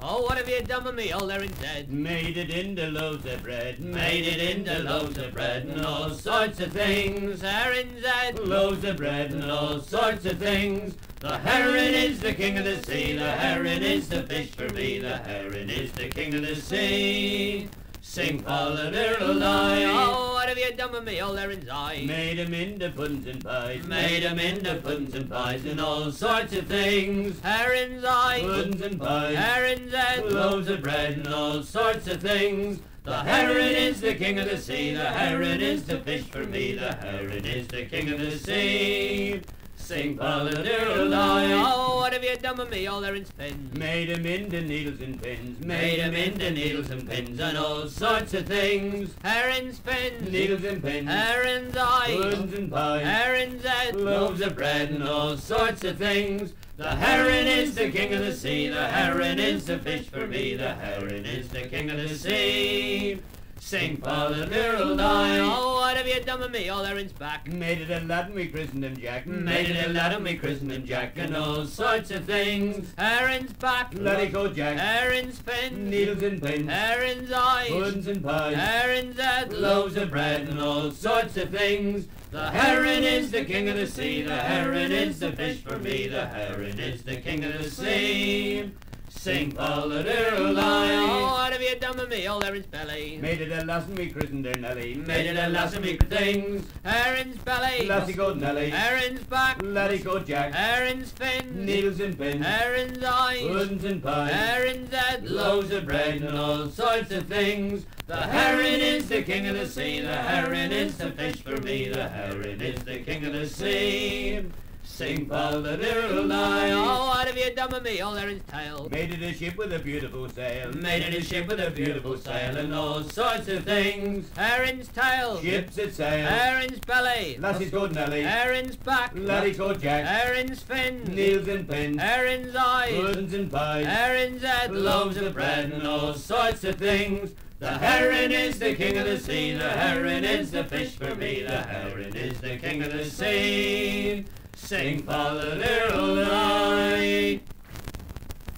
Oh, what have you done with me, old Erin's head? Made it into loaves of bread, Made it into loaves of bread and all sorts of things. Erin's head, loaves of bread and all sorts of things. The heron is the king of the sea, the heron is the fish for me, the heron is the king of the sea. Sing fall-a-diddle-die. Oh, what have you done with me, old Erin's eye? Made 'em into puddings and pies, Made 'em into puddings and pies and all sorts of things. Heron's eye, puddings and pies, Heron's head, loaves of bread and all sorts of things. The heron is the king of the sea, the heron is the fish for me, the heron is the king of the sea. Sing fall-a-diddle-die. Oh, what have you done with me, old Erin's pins? Made 'em into needles and pins, Made 'em into needles and pins and all sorts of things. Heron's pins, needles and pins, Heron's eye, puddings and pies, Heron's head, loaves of bread and all sorts of things. The heron is the king of the sea, the heron is the fish for me, the heron is the king of the sea. Sing fall-a-diddle-die. Oh, what have you done with me, old Erin's back? Made it a lad and we christened him Jack, Made it a lad and we christened him Jack and all sorts of things. Erin's back, Laddie go Jack, Erin's pins, needles and pins, Erin's eyes, puddings and pies, Erin's head, loaves of bread and all sorts of things. The heron is the king of the sea, the heron is the fish for me, the heron is the king of the sea. Sing fall-a-diddle-die. Oh, what have you done with me, old Erin's belly? Made it a lass and we christened her Nelly, Made it a lass and me things. Erin's belly, Lassie go Nelly, Erin's back, Laddie go Jack, Erin's fins, needles and pins, Erin's eyes, puddings and pies, Erin's head, loaves of bread and all sorts of things. The heron is the king of the sea, the heron is the fish for me, the heron is the king of the sea. Sing fall-a-diddle-die. Oh, what have you done with me, old Erin's tail? Made it a ship with a beautiful sail, Made it a ship with a beautiful sail and all sorts of things. Erin's tail, ships that sail, Erin's belly, Lassie's go Nelly, Erin's back, Laddie go Jack, Erin's fins, needles and pins, Erin's eyes, puddings and pies, Erin's head, loaves of bread and all sorts of things. The heron is the king of the sea, the heron is the fish for me, the heron is the king of the sea. Sing fall-a-diddle-die.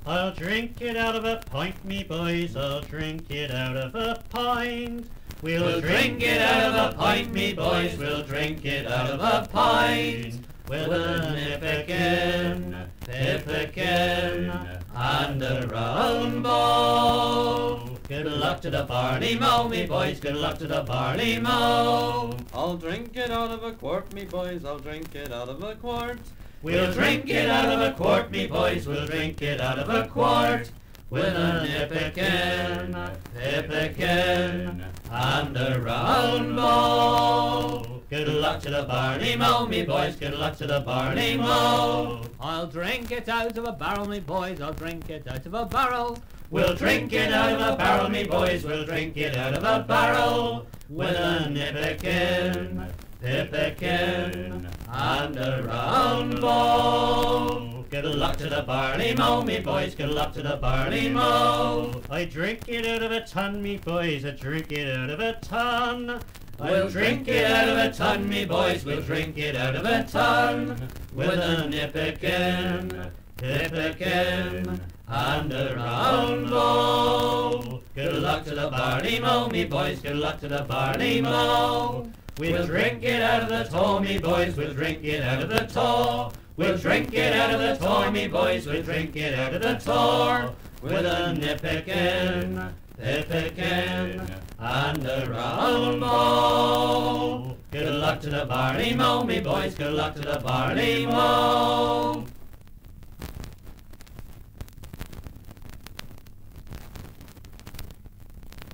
I'll drink it out of a pint, me boys, I'll drink it out of a pint. We'll drink it out of a pint, me boys, we'll drink it out of a pint. With a nipperkin, pipperkin, and a round bowl. Good luck to the Barley Mow, me boys, good luck to the Barley Mow. I'll drink it out of a quart, me boys, I'll drink it out of a quart. We'll drink it out of a quart, me boys, we'll drink it out of a quart. With a nipperkin, pipperkin, and a round bowl. Good luck to the Barley Mow, me boys, good luck to the Barley Mow. I'll drink it out of a barrel, me boys, I'll drink it out of a barrel. We'll drink it out of a barrel, me boys, we'll drink it out of a barrel. With a nipperkin, pipperkin, and a round bowl. Good luck to the Barley Mow, me boys, good luck to the Barley Mow. I drink it out of a ton, me boys, I drink it out of a ton. We'll drink it out of a ton, me boys, we'll drink it out of a ton. With a nipperkin, pipperkin, and a round bowl. Good luck to the Barley Mow, me boys, good luck to the Barley Mow. We'll drink it out of the taw, me boys, we'll drink it out of the taw. We'll drink it out of the taw, me boys, we'll drink it out of the taw. With a nipperkin, pipperkin, and a round bowl. Good luck to the Barley Mow, me boys, good luck to the Barley Mow.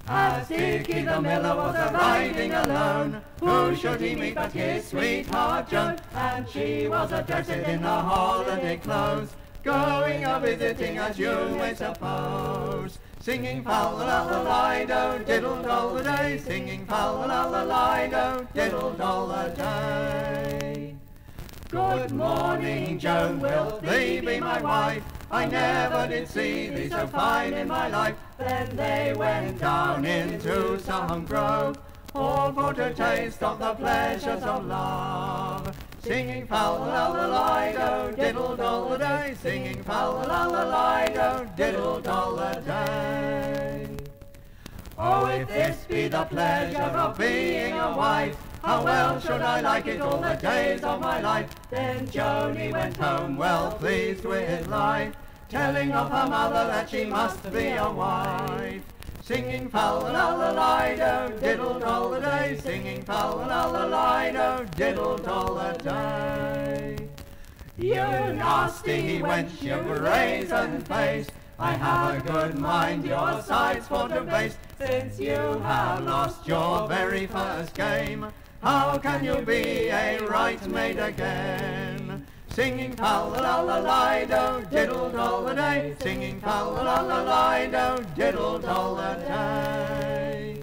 As Dicky the Miller was a-riding alone, who should he meet but his sweetheart Joan? And she was a-dressed in her holiday clothes, going a-visiting as you may suppose. Singing fal-la-la-la-lido, diddle-doll-a-day, singing fal-la-la-la-lido, diddle-doll-a-day. Good morning, Joan, will thee be my wife? I never did see thee so fine in my life. Then they went down into some grove, all for to taste of the pleasures of love. singing fowl-a-la-la-lido, diddle-doll-a-day, singing fowl-a-la-la-lido, diddle-doll-a-day. Oh, if this be the pleasure of being a wife, how well should I like it all the days of my life. Then Joni went home well pleased with life, telling of her mother that she must be a wife. Singing fowl-a-la-la-lido, diddle-doll-a-day, singing fowl-a-la-la-lido, diddle-doll-a-day. You nasty wench, you brazen face, I have a good mind your sides for to base. Since you have lost your very first game, how can you be a right maid again? Singing fowl-a-la-la-lido, diddle-doll-a-day, singing fowl-a-la-la-lido, diddle-doll-a-day.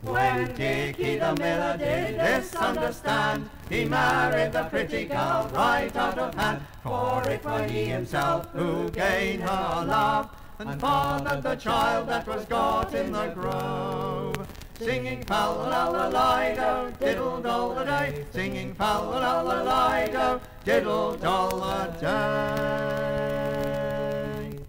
When Dicky the Miller did this understand, he married the pretty girl right out of hand, for it were he himself who gained her love, and fathered the child that was got in the grove. Singing fowl-a-la-la-lido, diddle-doll-a-day, singing fowl-a-la-la-lido, diddle-doll-a-day.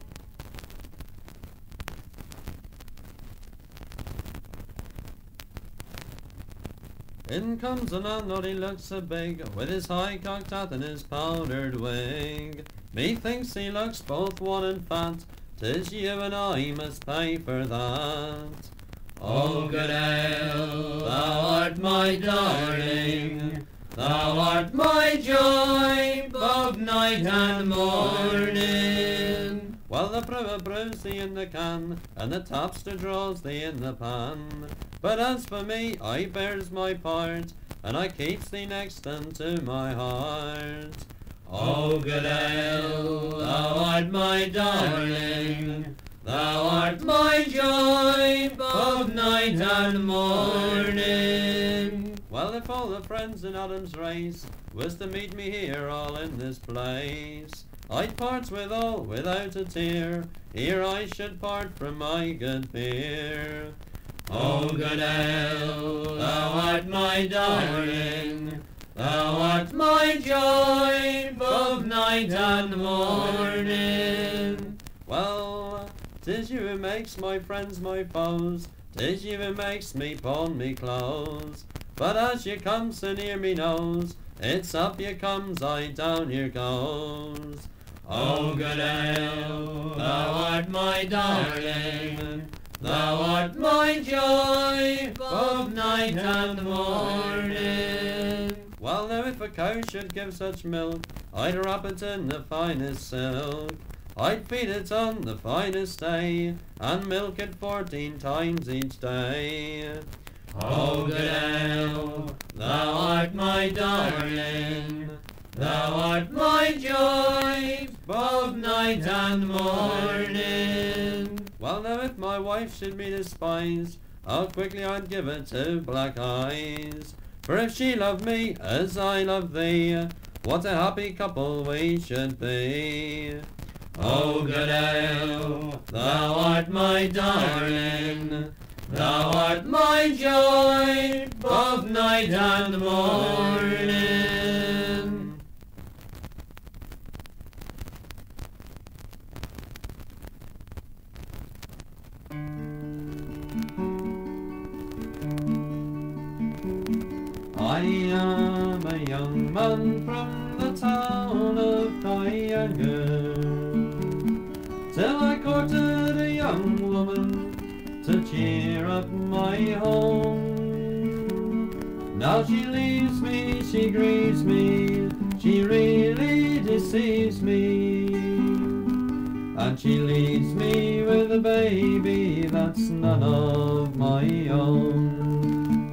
In comes a man, Lord, he looks so big, with his high cocked hat and his powdered wig. Methinks he looks both wan and fat, 'tis you and I must pay for that. Oh, good ale, thou art my darling, thou art my joy, both night and morning. Well, the brewer brews thee in the can, and the tapster draws thee in the pan. But as for me, I bears my part, and I keeps thee next unto my heart. Oh, good ale, thou art my darling, thou art my joy, both night and morning. Well, if all the friends in Adam's race was to meet me here all in this place, I'd part with all without a tear, ere I should part from my good peer. Oh, good ale, thou art my darling, thou art my joy, both night and morning. Well, 'tis you who makes my friends my foes, 'tis you who makes me pawn me clothes. But as you come so near me nose, it's up you comes, I down you goes. Oh, good ale, thou art my darling, thou art my joy, both night and morning. Well, now if a cow should give such milk, I'd wrap it in the finest silk. I'd feed it on the finest hay, and milk it 14 times each day. Oh, good ale, thou art my darling, thou art my joy, both night and morning. Well, now if my wife should me despise, how quickly I'd give her 2 black eyes. For if she loved me as I love thee, what a happy couple we should be. Oh, good ale, thou art my darling, thou art my joy, both night and morning. I am a young man from the town of Carrion Crow, till I courted a young woman to cheer up my home. Now she leaves me, she grieves me, she really deceives me, and she leaves me with a baby that's none of my own.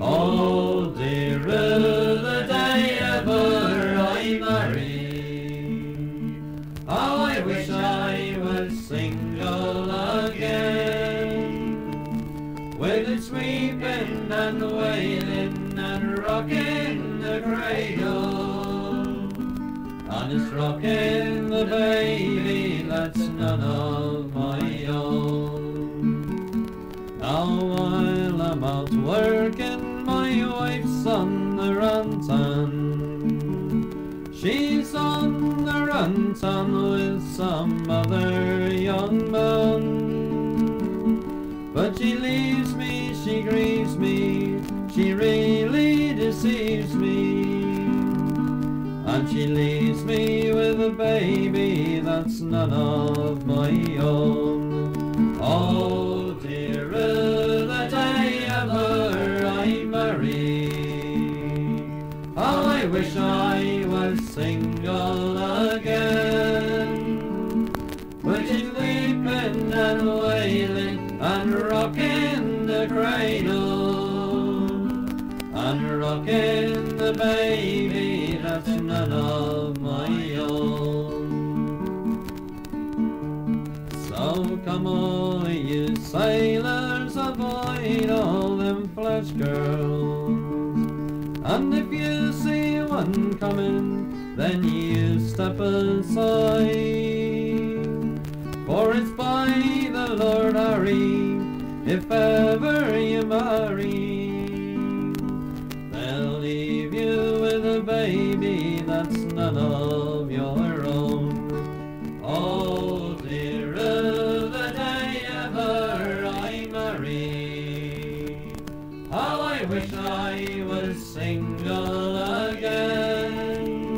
Oh, dear, the day ever I marry, how I wish I was single again, with it sweeping and wailing and rocking the cradle, and it's rocking the baby that's none of my own. Now while I'm out working, my wife's on the rantan, She's on the run town with some other young man, but she leaves me, she grieves me, she really deceives me, and she leaves me with a baby that's none of my own. Oh dear, the day ever I marry, how I wish I was single again, which is weeping and wailing and rocking the cradle and rocking the baby that's none of my own. So come all you sailors, avoid all them flesh girls, and if you see one coming, then you step aside, for it's by the Lord Harry, if ever you marry, they'll leave you with a baby that's none of your own. Oh dear, the day ever I marry, how I wish I was single again,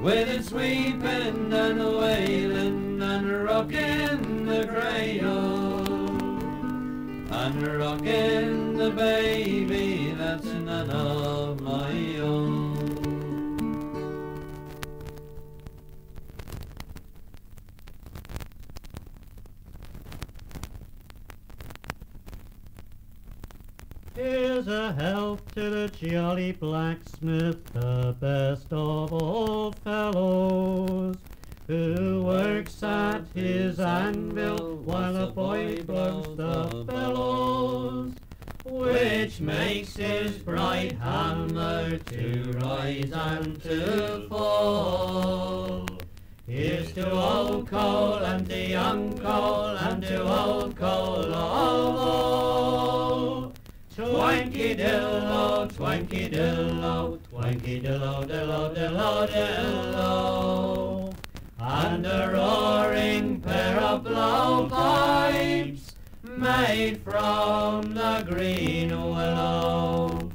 with its weeping and wailing and rocking the cradle and rocking the baby that's none of my own. Here's a health to the jolly blacksmith, the best of all fellows, who works at his anvil while the boy blows the bellows, which makes his bright hammer to rise and to fall. Here's to old Cole and to young Cole and to old Cole all. Twankydillo, twankydillo, twankydillo, dillo, dillo, dillo, and a roaring pair of blowpipes made from the green willow.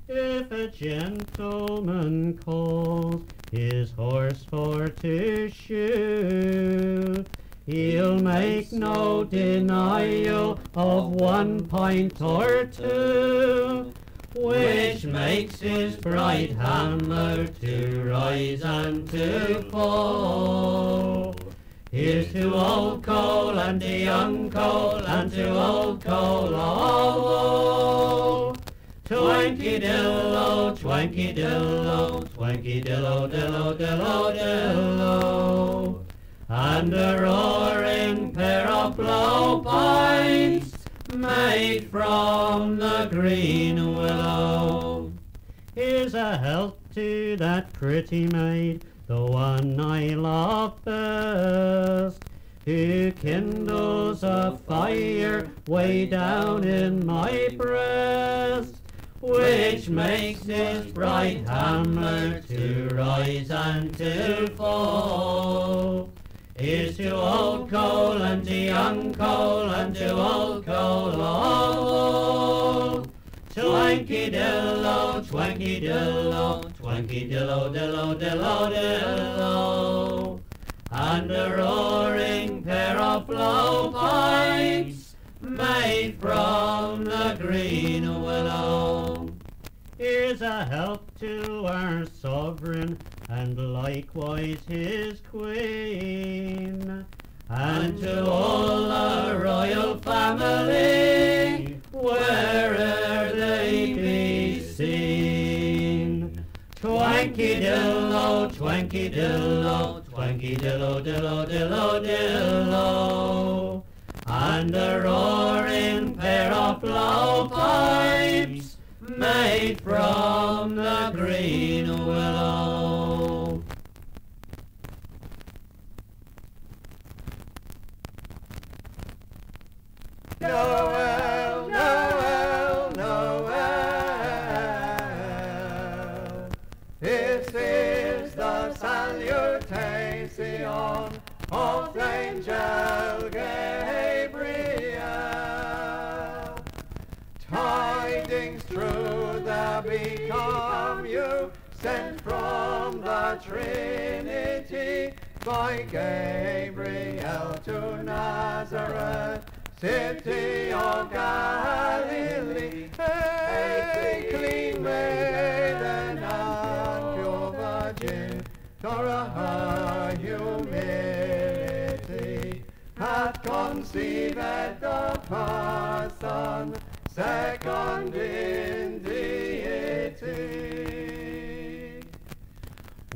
If a gentleman calls his horse for to shoe, he'll make no denial of 1 pint or 2, which makes his bright hammer to rise and to fall. Here's to old Cole and to young Cole and to old Cole all. Twankydillo, twankydillo, twankydillo, dillo, dillo, dillo, and a roaring pair of blowpipes made from the green willow. Here's a health to that pretty maid, the one I love best, who kindles a fire way down in my breast, which makes his bright hammer to rise and to fall. Here's to old Cole and to young Cole and to old Cole all. Twankydillo, twankydillo, twankydillo, dillo, dillo, dillo, and a roaring pair of blowpipes made from the green willow. Here's a health to our sovereign and likewise his queen, and to all the royal family where'er they be seen. Twankydillo, twankydillo, twankydillo, dillo, dillo, dillo, and a roaring pair of blowpipes made from the green willow. Noel, Noel, Noel, this is the salutation of the angel Gabriel. Tidings true there become you, sent from the Trinity by Gabriel to Nazareth, city of Galilee. A clean maiden and pure virgin, thorough her humility, hath conceived the person second in deity.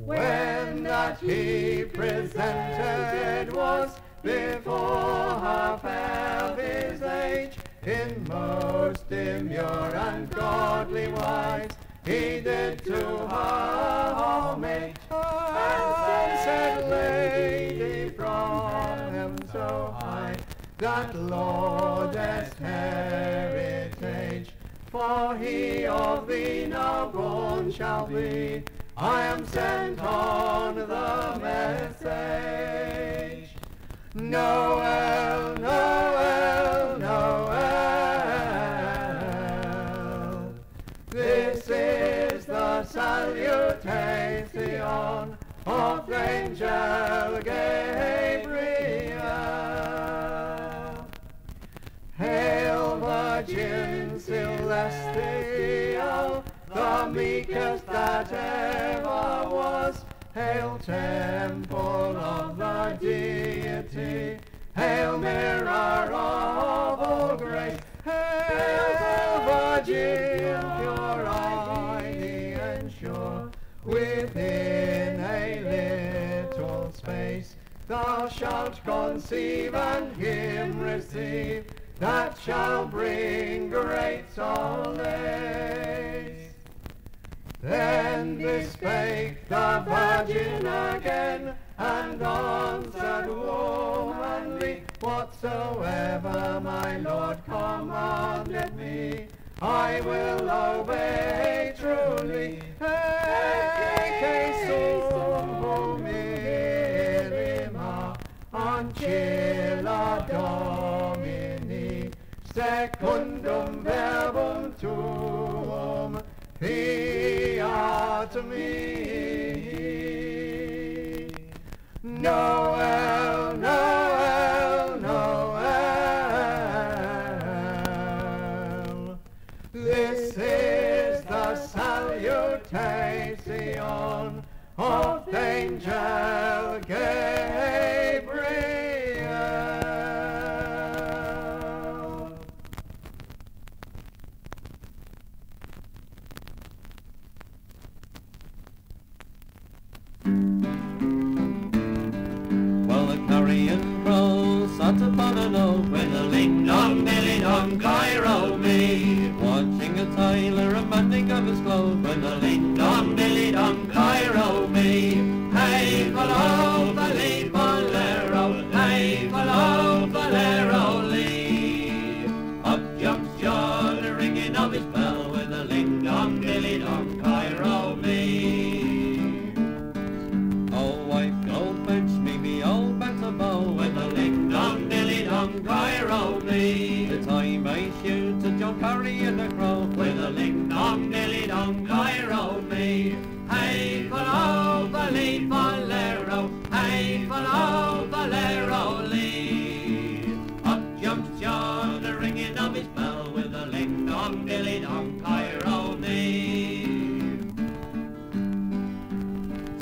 When that he presented was before her fair visage, in most demure and godly wise, he did to her homage, and said, Lady, from heaven so high, that laudest heritage, for he of thee now born shall be. I am sent on the message. Noel, Noel, Noel. This is the salutation of the angel Gabriel. Hail, Virgin Celestial, the meekest that ever was. Hail, temple of the deity. Hail, mirror of all grace. Hail, Virgin, pure, mighty, and sure. Within a little space thou shalt conceive and him receive, that shall bring great solace. Then bespake the Virgin again, and answered womanly, whatsoever my Lord commanded me, I will obey truly. Ecce sum milima ancilla Domini, secundum verbum tuum fiat me. Noel, Noel, Noel. This is the salutation of the angel Gabriel. Well, the Carrion Crow sat upon an oak with a ling-dong, dilly-dong, Cairo-me, watching a tailor a mending of his clothes, with a ling-dong, dilly-dong, Cairo-me. Hey, follow, believe, bolero, hey, follow, bolero-lee. Up jumps John, ringing of his bell, with a ling-dong, dilly-dong, Cairo-me. Oh, wife, go fetch me old better bow, With a ling-dong, dilly-dong, Cairo-me. the time I shoot to John Carrion Crow, With a ling-dong, dilly-dong, Cairo-me. Hey, follow, believe, bolero, hey, follow, bolero-lee. Up jumps John, ringing of his bell, with a ling-dong, dilly-dong, Cairo-me.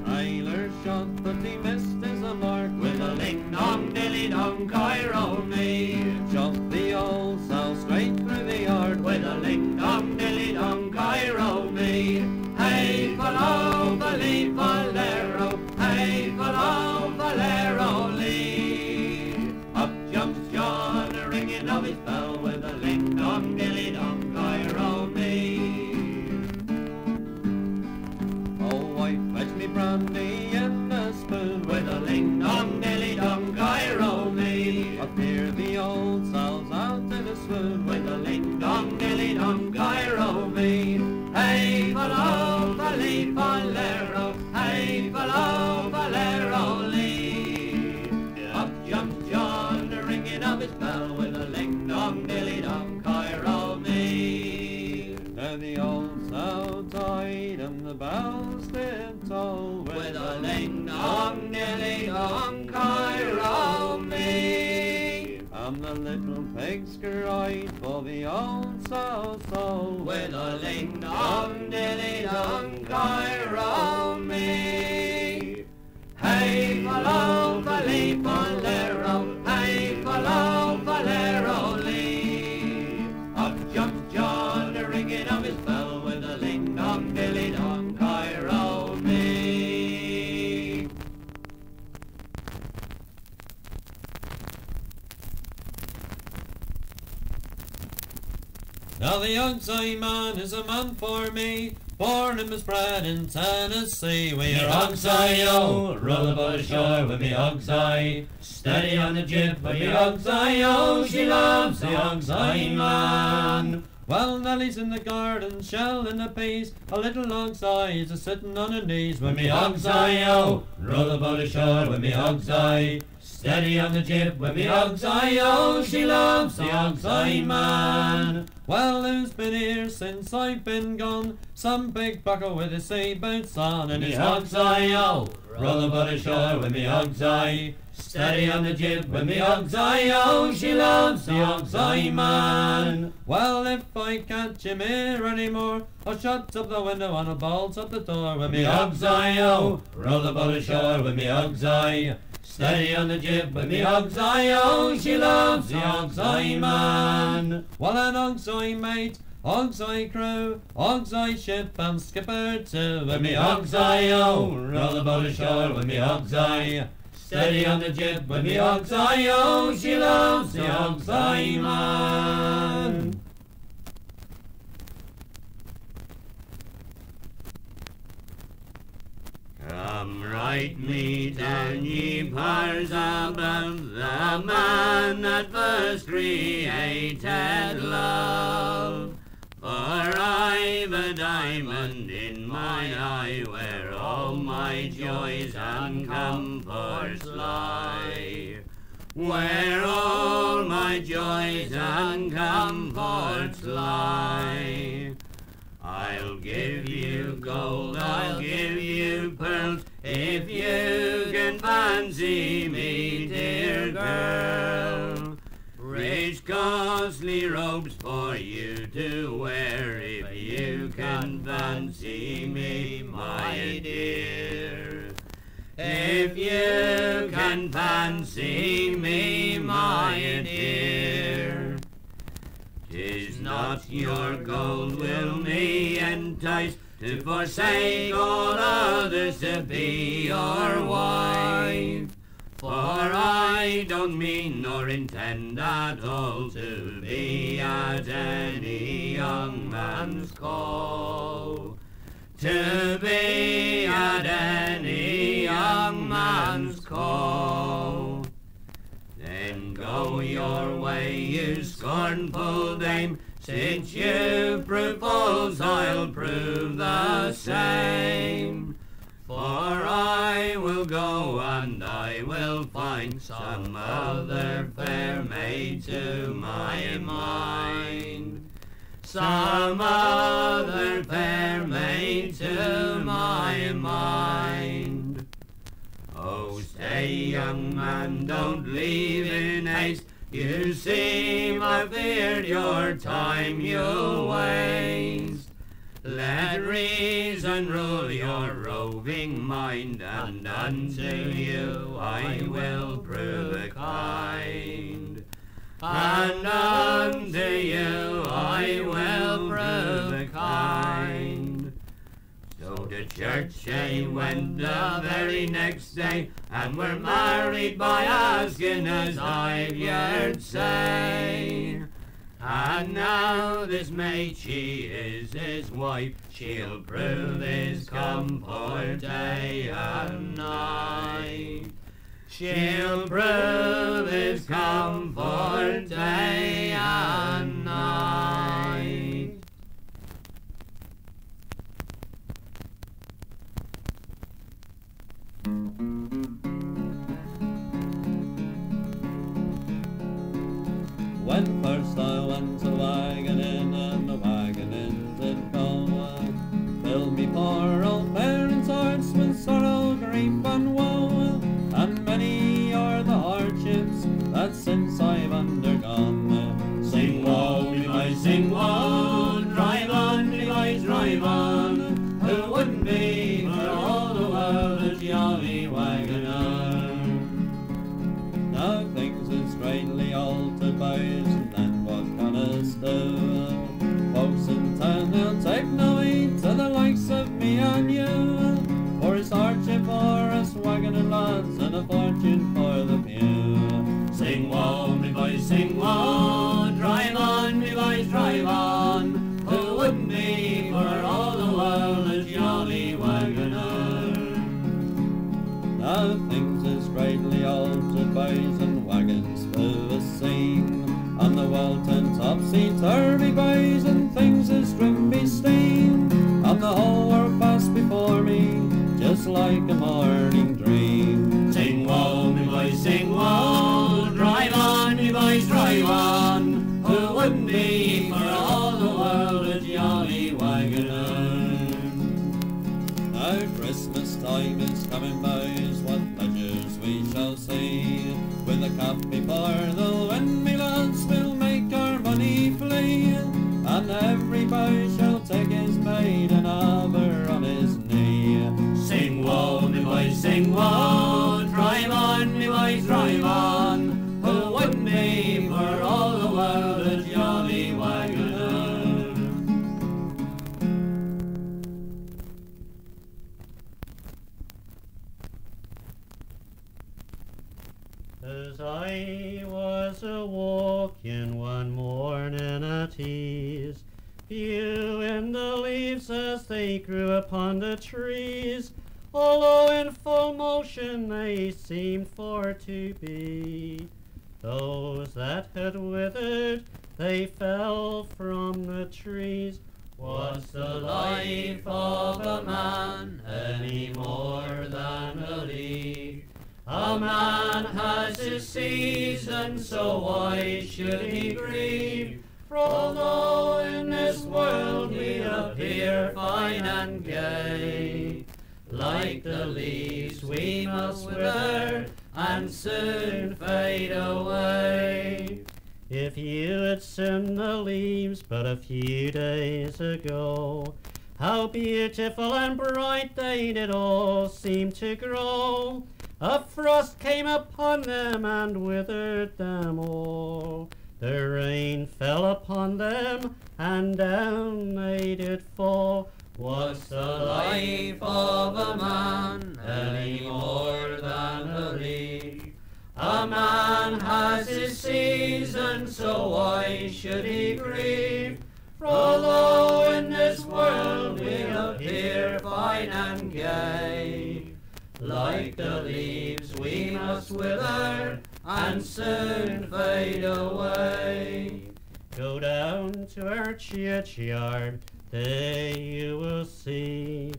Tailor shot but he missed his mark, With a ling-dong, dilly-dong, Cairo-me. shot the old sow straight through the yard, With a ling-dong, dilly-dong, Cairo-me. Hey, follow, believe, bolero, hey, follow, bolero-lee. Up jumps John, ringing of his bell, with a ling-dong, dilly-dong, Cairo-me. oh, wife, fetch me brandy and a spoon, With a ling-dong, dilly-dong, Cairo-me. up here the old sow's out in a swoon, With a ling-dong, dilly-dong, Cairo-me. Hey, follow, believe, bolero, hey, follow, and the bells did toll with a ling-dong, dilly-dong, Cairo me. And the little pigs cried for the old sow's soul with a ling-dong, dilly-dong, Cairo me. Hey, follow, fali, folero, hey, follow, folero, lee. Up jumped John, the ringing of his bell, with a ling-dong, dilly-dong, Cairo me. Now the Hogs Eye Man is a man for me, born and was bred in Tennessee. We are Hogs Eye, oh, roll about ashore with me Hogs Eye. Steady on the jib with me Hogs Eye, oh, she loves the Hogs Eye Man. Well, Nellie's in the garden, shelling the peas, a little Hogs Eye is a sitting on her knees with me Hogs Eye, oh, roll about ashore with me Hogs Eye. Steady on the jib with me Hogs Eye, oh, she loves the Hogs Eye Man. Well, who's been here since I've been gone? Some big bucker with his seaboots on, and me his Hogs Eye, oh, roll about ashore with me Hogs Eye. Steady on the jib with me Hogs Eye, oh, she loves the Hogs Eye Man. Well, if I catch him here anymore, I'll shut up the window and I'll bolt up the door with me Hogs Eye, oh, roll about ashore with me Hogs Eye. Steady on the jib with me Hogs Eye, oh, she loves the Hogs Eye Man. Well, an Hogs Eye mate, Hogs Eye crew, Hogs Eye ship and skipper too, with me Hogs Eye, oh, roll about ashore with me Hogs Eye. Steady on the jib with me Hogs Eye, oh, she loves the Hogs Eye Man. Come right me down ye pars above, the man that first created love. For I've a diamond in my eye, where all my joys and comforts lie. Where all my joys and comforts lie. I'll give you gold, I'll give you pearls, if you can fancy me, dear girl. Rich costly robes for you to wear, if you can fancy me, my dear. If you can fancy me, my dear. 'Tis not your gold will me entice, to forsake all others to be your wife. For I don't mean nor intend at all to be at any young man's call. To be at any young man's call. Then go your way, you scornful dame, since you prove false, I'll prove the same. For I will go and I will find some other fair maid to my mind. Some other fair maid to my mind. Oh, stay, young man, don't leave in haste. You seem afeard your time you'll waste. Let reason rule your roving mind, and unto you I will prove kind. And unto you I will prove kind. So to church they went the very next day, and were married by asking, as I've heard say. And now this maid, she is his wife, she'll prove his comfort day and night. She'll prove his comfort day and night. When first I went to Waggoner, and the waggoner did go, filled me poor poor old parents' hearts with sorrow, grief and woe, and many are the hardships that since I've undergone. Sing woe, me boys, sing woe, drive on, me boys, drive on. Who wouldn't be for all the world a jolly waggoner? Now things is greatly altered, boys, and what can us do? Folks in town, they'll take no heed to the likes of me and you, for it's hardship for us waggoner lads and a fortune for the few. Sing woe, me boys, sing woe, drive on, me boys, drive on. Who wouldn't be for all the world a jolly waggoner? Now things is greatly altered, boys, and wagons fill the scene, and the world turns topsy-turvy, boys, and things is trimby steam, and the whole world passed before me, just like a morning dream. Sing woe, me boys, sing woe, drive on, me boys, drive on. Who wouldn't be for all the world a jolly waggoner? Now Christmas time is coming, boys, what pleasures we shall see. With a cap before the wind, me lads, will make our money flee, and every boy shall take his maid and have her on his knee. Sing woe, me boys, sing woe, drive on, me boys, drive on. Who wouldn't be for all the world a jolly waggoner? As I was a-walking one morning at ease, viewing the leaves as they grew upon the trees, although in full motion they seemed for to be. Those that had withered, they fell from the trees. What's the life of a man any more than a leaf? A man has his season, so why should he grieve? For although in this world we appear fine and gay, like the leaves we must wither and soon fade away. If you had seen the leaves but a few days ago, how beautiful and bright they did all seem to grow. A frost came upon them and withered them all. The rain fell upon them and down they did fall. What's the life of a man any more than a leaf? A man has his season, so why should he grieve? For although in this world we appear fine and gay, like the leaves we must wither and soon fade away. Go down to our churchyard, there you will see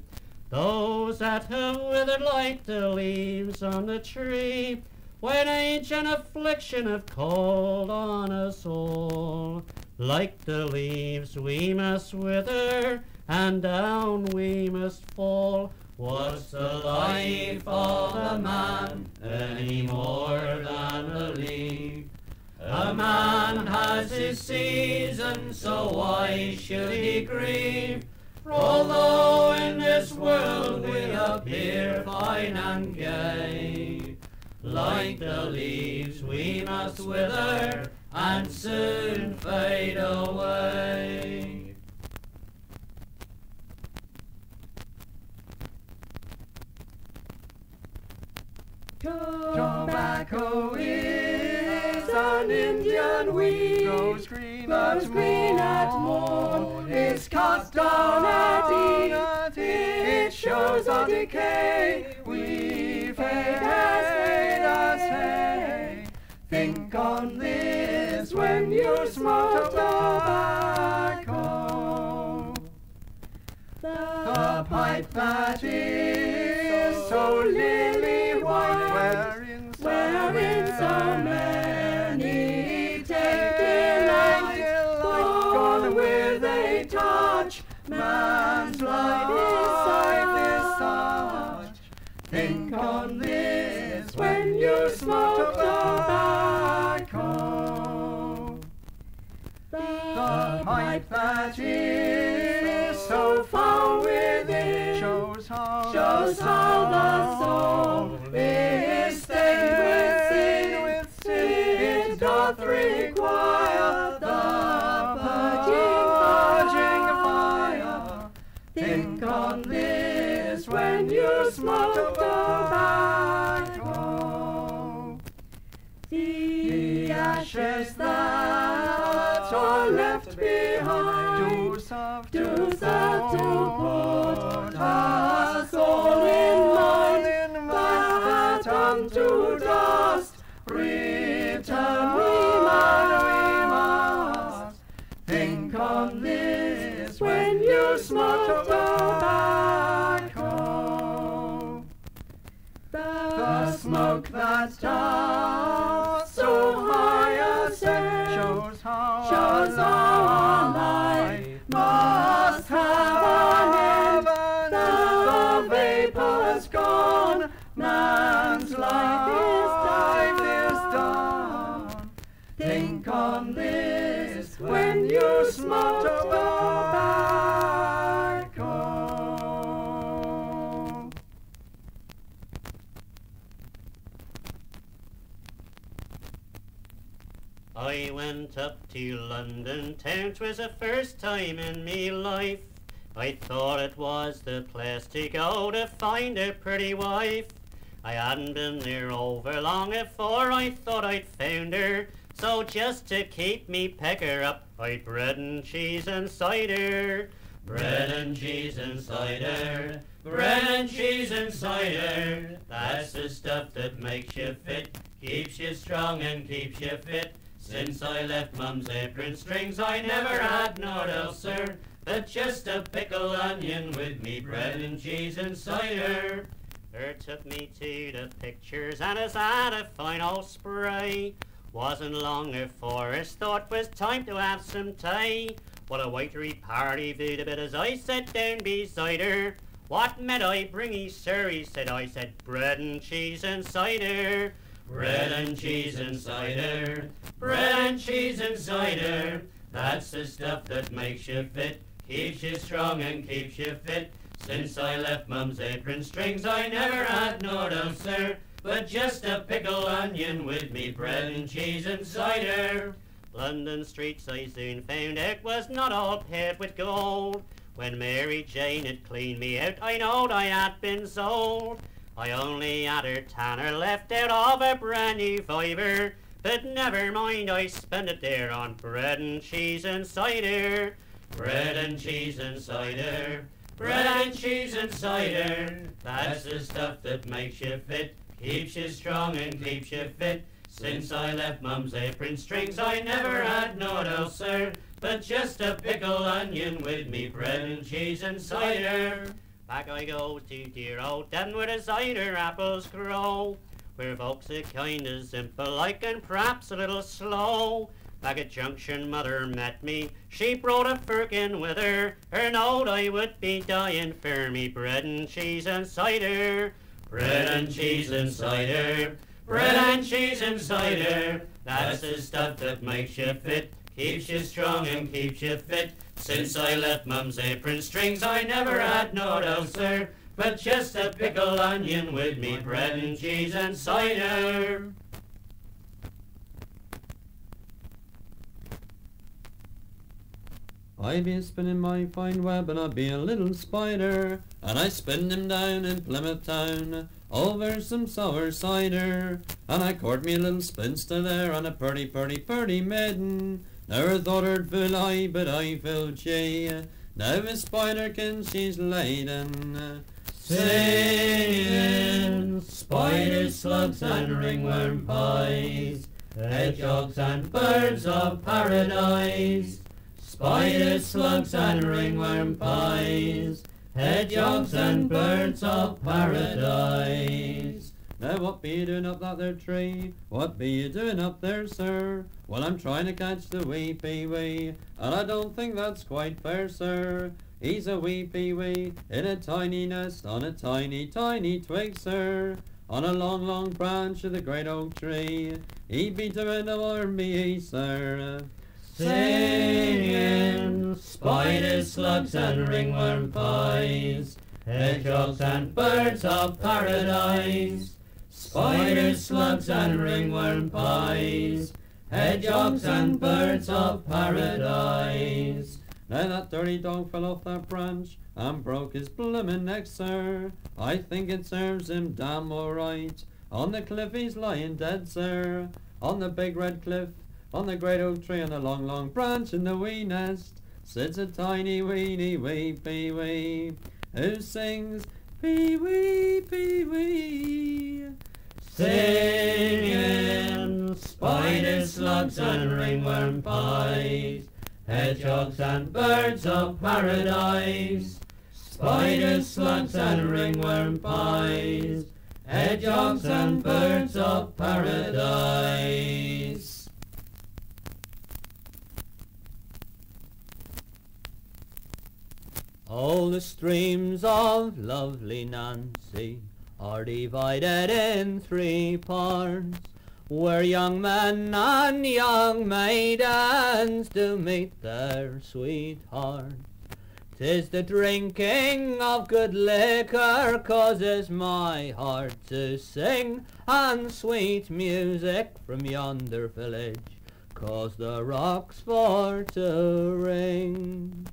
those that have withered like the leaves on the tree, when age and affliction have called on us all. Like the leaves we must wither, and down we must fall. What's the life of a man any more than a leaf? A man has his season, so why should he grieve? For although in this world we appear fine and gay, like the leaves we must wither and soon fade away. Tobacco is an Indian weed, goes green at morn, is cut down at eve, it shows our decay, we fade as hay. Think on this when you smoke tobacco. The pipe that is so lily white, wherein so many take delight, gone with a touch, man's life is Think on this when you smoke tobacco. The pipe that is so far within shows how the soul is stained with sin. It doth require the purging fire. Think on this when you smoke tobacco. The ashes that are left behind do serve to put us all in mind, that unto dust return we must. Think on this when you smoke tobacco. The smoke that doth so high ascend shows how our life must have an end. The vapour's gone, man's life is done. Think on this when you smoke tobacco. I went up to London town, 'twas the first time in me life. I thought it was the place to go to find a pretty wife. I hadn't been there over long afore I thought I'd found her. So just to keep me pecker up, I'd bread and cheese and cider. Bread and cheese and cider, bread and cheese and cider. That's the stuff that makes you fit, keeps you strong and keeps you fit. Since I left Mum's apron strings, I never had naught else, sir, but just a pickled onion with me bread and cheese and cider. Her took me to the pictures and us had a fine old spray. Wasn't long afore us thought 'twas time to have some tea. What a waitery party viewed a bit as I sat down beside her. What med I bring ye, sir? He said. I said, bread and cheese and cider. Bread and cheese and cider, bread and cheese and cider. That's the stuff that makes you fit, keeps you strong and keeps you fit. Since I left Mum's apron strings, I never had naught else, sir, but just a pickled onion with me bread and cheese and cider. London streets I soon found out was not all paved with gold. When Mary Jane had cleaned me out, I knowed I had been sold. I only had her tanner left out of a brand new fiver, but never mind, I spent it there on bread and cheese and cider. Bread and cheese and cider, bread and cheese and cider. That's the stuff that makes you fit, keeps you strong and keeps you fit. Since I left Mum's apron strings, I never had naught else, sir, but just a pickled onion with me bread and cheese and cider. Back I goes to dear old Devon where the cider apples grow, where folks are kind of simple like and perhaps a little slow. Back at Junction mother met me, she brought a firkin with her. Her knowed I would be dying for me bread and cheese and cider. Bread and cheese and cider, bread and cheese and cider. That's the stuff that makes you fit, keeps you strong and keeps you fit. Since I left Mum's apron strings, I never had naught else, sir, but just a pickled onion with me bread and cheese and cider. I be spinning my fine web and I be a little spider, and I spin him down in Plymouth town over some sour cider. And I court me a little spinster there and a purty maiden. Never thought her'd fool I, but I fooled she. Now a spiderkin she's laden. Singing spiders, slugs and ringworm pies, hedgehogs and birds of paradise. Spiders, slugs and ringworm pies, hedgehogs and birds of paradise. Now what be you doing up that there tree? What be you doing up there, sir? Well, I'm trying to catch the wee pee-wee, and I don't think that's quite fair, sir. He's a weepy wee in a tiny nest on a tiny, tiny twig, sir. On a long, long branch of the great oak tree, he beat him in the army, sir. Singing, spiders, slugs, and ringworm pies, hedgehogs and birds of paradise. Spiders, slugs, and ringworm pies, hedgehogs and birds of paradise. Now that dirty dog fell off that branch and broke his bloomin' neck, sir. I think it serves him damn all right. On the cliff he's lying dead, sir. On the big red cliff, on the great oak tree, on the long, long branch in the wee nest, sits a tiny weeny weepy wee, who sings pee-wee, pee-wee. Singing, spiders, slugs, and ringworm pies, hedgehogs and birds of paradise. Spiders, slugs, and ringworm pies, hedgehogs and birds of paradise. All the streams of lovely Nancy are divided in 3 parts, where young men and young maidens do meet their sweethearts. 'Tis the drinking of good liquor causes my heart to sing, and sweet music from yonder village cause the rocks for to ring.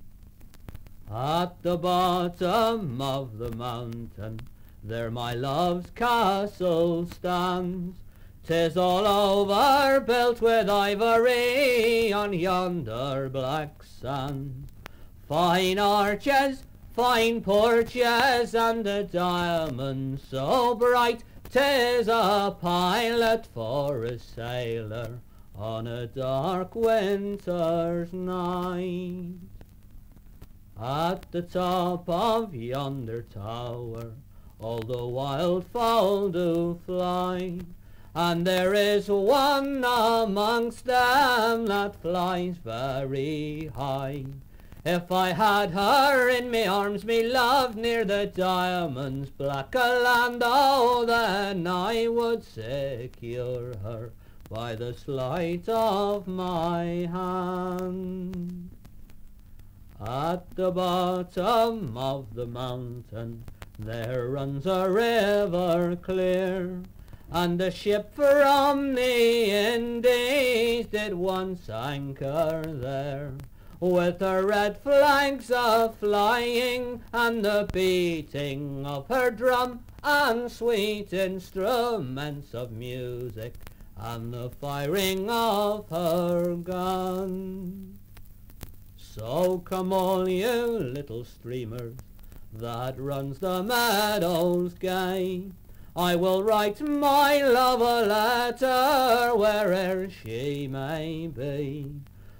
At the bottom of the mountain there my love's castle stands. 'Tis all over built with ivory on yonder black sand. Fine arches, fine porches, and a diamond so bright, 'tis a pilot for a sailor on a dark winter's night. At the top of yonder tower all the wild fowl do fly, and there is one amongst them that flies very high. If I had her in me arms, me love, near the diamond's black land, oh, then I would secure her by the sleight of my hand. At the bottom of the mountain there runs a river clear, and a ship from the Indies did once anchor there, with her red flags a-flying, and the beating of her drum, and sweet instruments of music, and the firing of her gun. So come all you little streamers that runs the meadows gay, I will write my love a letter where'er she may be.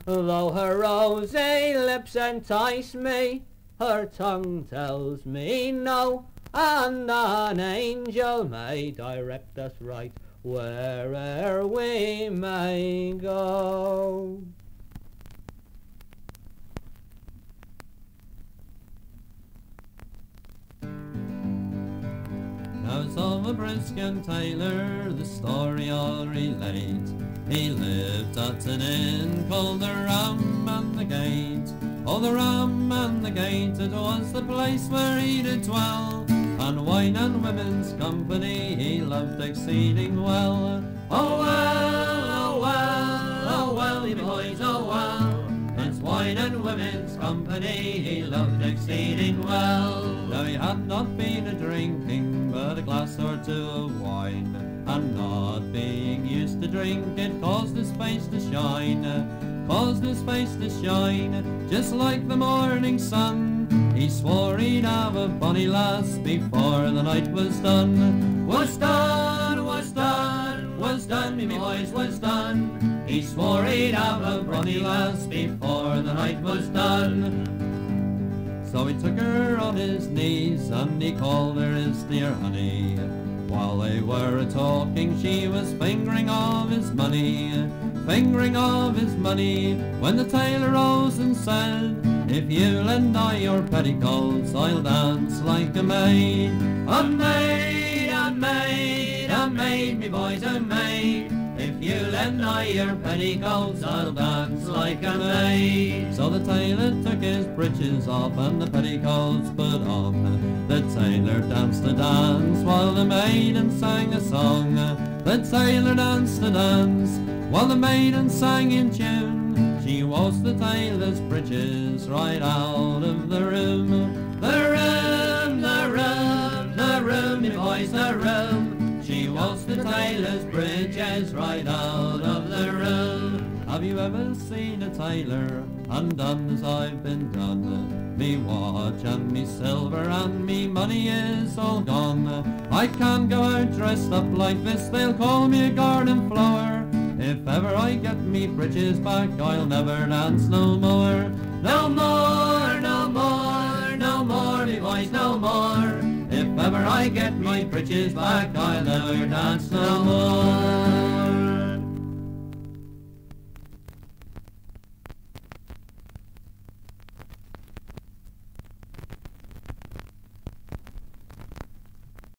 Though her rosy lips entice me, her tongue tells me no, and an angel may direct us right where'er we may go. Now it's of a brisk young tailor, the story I'll relate. He lived at an inn called the Ram and the Gate. Oh, the Ram and the Gate, it was the place where he did dwell, and wine and women's company he loved exceeding well. Oh well, oh well, oh well, ye boys, oh well, it's wine and women's company he loved exceeding well. Now he had not been a-drinking but a glass or two of wine, and not being used to drink it caused his face to shine, caused his face to shine, just like the morning sun. He swore he'd have a bonny lass before the night was done. Was done, was done, was done, me boys, was done. He swore he'd have a bonny lass before the night was done. So he took her on his knees and he called her his dear honey. While they were a-talking she was fingering of his money, fingering of his money, when the tailor rose and said, If you lend I your petticoats, I'll dance like a maid. A maid, a maid, a maid, me boys, a maid. If you lend I your petticoats, I'll dance like a maid. So the tailor took his breeches off and the petticoats put on. The tailor danced a dance while the maiden sang a song. The tailor danced a dance while the maiden sang in tune. She was the tailor's breeches right out of the room. The room, the room, the room, me boys, the room. She was the tailor's breeches right out of the room. Have you ever seen a tailor undone as I've been done? Me watch and me silver and me money is all gone. I can't go out dressed up like this, they'll call me a garden flower. If ever I get me breeches back, I'll never dance no more. No more, no more, no more, me boys, no more. If ever I get my breeches back, I'll never dance no more.